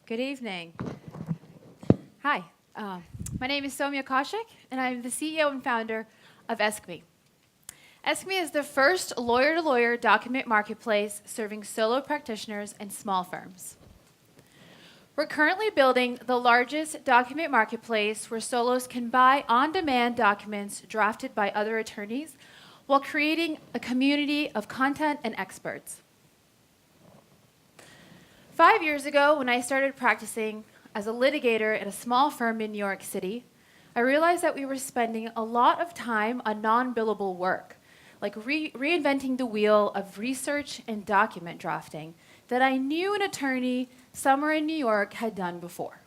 Good evening. Hi, my name is Somya Kaushik, and I'm the CEO and founder of ESCME. ESCME is the first lawyer-to-lawyer document marketplace serving solo practitioners and small firms. We're currently building the largest document marketplace where solos can buy on-demand documents drafted by other attorneys while creating a community of content and experts. 5 years ago, when I started practicing as a litigator at a small firm in New York City, I realized that we were spending a lot of time on non-billable work, like reinventing the wheel of research and document drafting that I knew an attorney somewhere in New York had done before.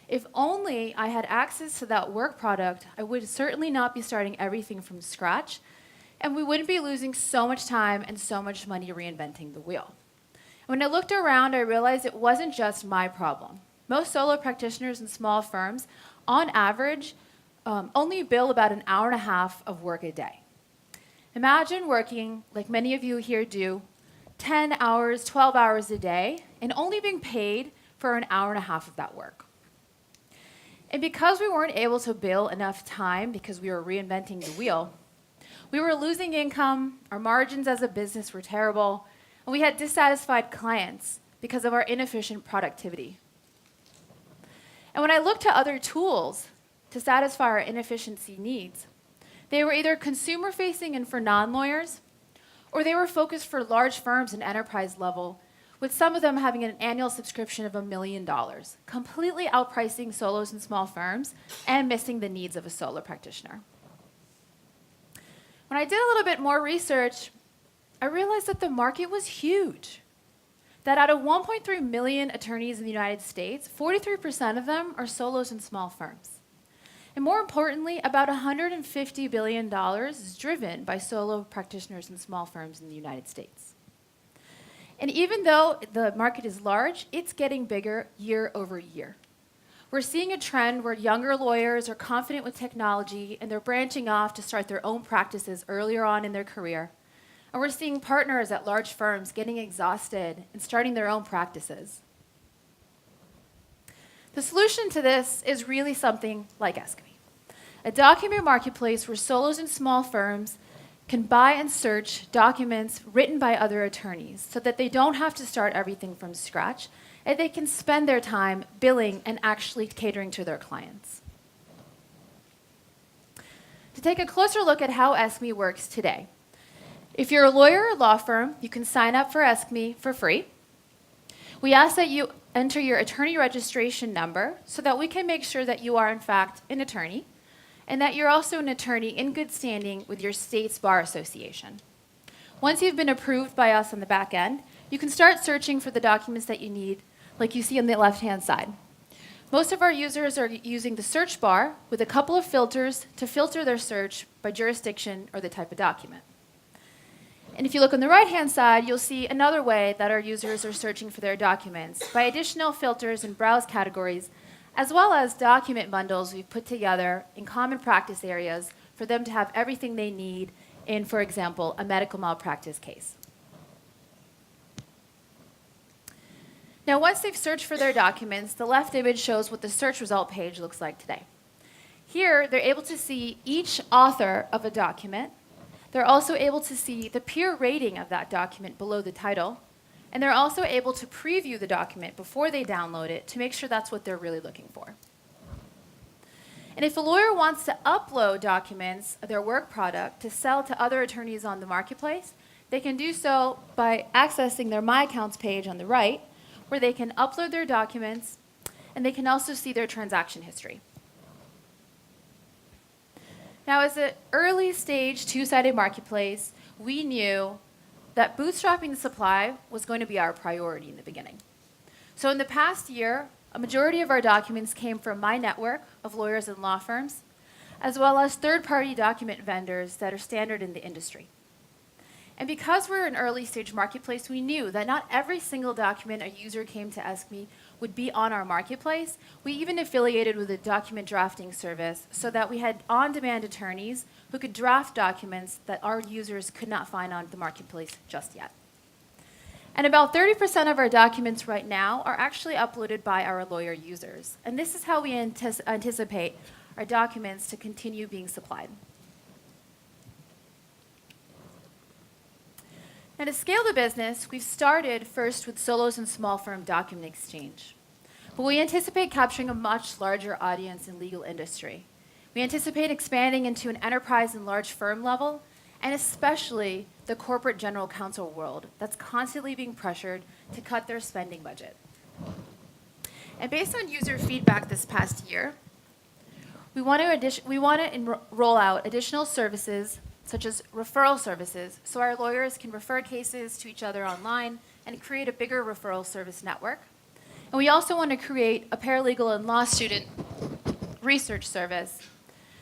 If only I had access to that work product, I would certainly not be starting everything from scratch, and we wouldn't be losing so much time and so much money reinventing the wheel. When I looked around, I realized it wasn't just my problem. Most solo practitioners and small firms, on average, only bill about an hour and a half of work a day. Imagine working, like many of you here do, 10 hours, 12 hours a day, and only being paid for an hour and a half of that work. And because we weren't able to bill enough time because we were reinventing the wheel, we were losing income, our margins as a business were terrible, and we had dissatisfied clients because of our inefficient productivity. And when I looked to other tools to satisfy our inefficiency needs, they were either consumer-facing and for non-lawyers, or they were focused for large firms and enterprise level, with some of them having an annual subscription of $1 million, completely outpricing solos and small firms and missing the needs of a solo practitioner. When I did a little bit more research, I realized that the market was huge. That out of 1.3 million attorneys in the United States, 43% of them are solos and small firms. And more importantly, about $150 billion is driven by solo practitioners and small firms in the United States. And even though the market is large, it's getting bigger year over year. We're seeing a trend where younger lawyers are confident with technology and they're branching off to start their own practices earlier on in their career. And we're seeing partners at large firms getting exhausted and starting their own practices. The solution to this is really something like ESCME, a document marketplace where solos and small firms can buy and search documents written by other attorneys so that they don't have to start everything from scratch, and they can spend their time billing and actually catering to their clients. To take a closer look at how ESCME works today, if you're a lawyer or law firm, you can sign up for ESCME for free. We ask that you enter your attorney registration number so that we can make sure that you are, in fact, an attorney, and that you're also an attorney in good standing with your state's bar association. Once you've been approved by us on the back end, you can start searching for the documents that you need, like you see on the left-hand side. Most of our users are using the search bar with a couple of filters to filter their search by jurisdiction or the type of document. And if you look on the right-hand side, you'll see another way that our users are searching for their documents by additional filters and browse categories, as well as document bundles we've put together in common practice areas for them to have everything they need in, for example, a medical malpractice case. Now, once they've searched for their documents, the left image shows what the search result page looks like today. Here, they're able to see each author of a document. They're also able to see the peer rating of that document below the title, and they're also able to preview the document before they download it to make sure that's what they're really looking for. And if a lawyer wants to upload documents, their work product, to sell to other attorneys on the marketplace, they can do so by accessing their My Accounts page on the right, where they can upload their documents, and they can also see their transaction history. Now, as an early-stage two-sided marketplace, we knew that bootstrapping the supply was going to be our priority in the beginning. So in the past year, a majority of our documents came from my network of lawyers and law firms, as well as third-party document vendors that are standard in the industry. And because we're an early-stage marketplace, we knew that not every single document a user came to ESCME would be on our marketplace. We even affiliated with a document drafting service so that we had on-demand attorneys who could draft documents that our users could not find on the marketplace just yet. And about 30% of our documents right now are actually uploaded by our lawyer users. And this is how we anticipate our documents to continue being supplied. Now, to scale the business, we've started first with solos and small firm document exchange. But we anticipate capturing a much larger audience in legal industry. We anticipate expanding into an enterprise and large firm level, and especially the corporate general counsel world that's constantly being pressured to cut their spending budget. And based on user feedback this past year, we want to roll out additional services such as referral services, so our lawyers can refer cases to each other online and create a bigger referral service network. And we also want to create a paralegal and law student research service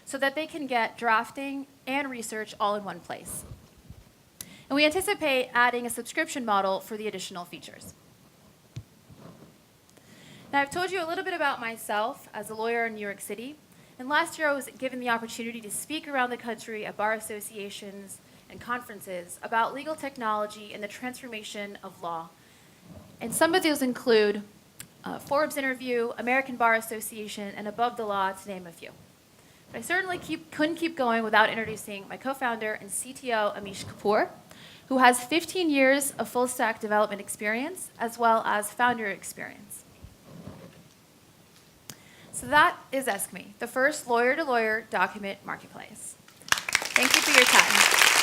so that they can get drafting and research all in one place. And we anticipate adding a subscription model for the additional features. Now, I've told you a little bit about myself as a lawyer in New York City. And last year, I was given the opportunity to speak around the country at bar associations and conferences about legal technology and the transformation of law. And some of those include Forbes interview, American Bar Association, and Above the Law, to name a few. But I certainly couldn't keep going without introducing my co-founder and CTO, Amish Kapoor, who has 15 years of full-stack development experience, as well as founder experience. So that is Ask Me, the first lawyer-to-lawyer document marketplace. Thank you for your time.